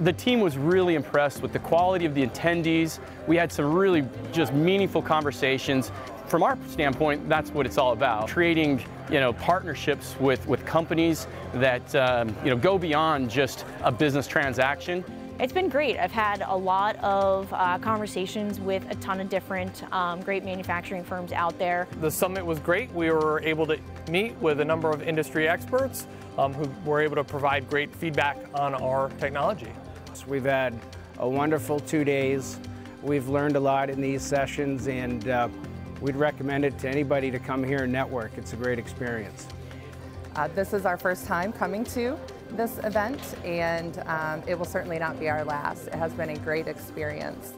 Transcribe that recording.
The team was really impressed with the quality of the attendees. We had some really just meaningful conversations. From our standpoint, that's what it's all about. Creating, partnerships with companies that, go beyond just a business transaction. It's been great. I've had a lot of conversations with a ton of different great manufacturing firms out there. The summit was great. We were able to meet with a number of industry experts who were able to provide great feedback on our technology. We've had a wonderful 2 days. We've learned a lot in these sessions, and we'd recommend it to anybody to come here and network. It's a great experience. This is our first time coming to this event, and it will certainly not be our last. It has been a great experience.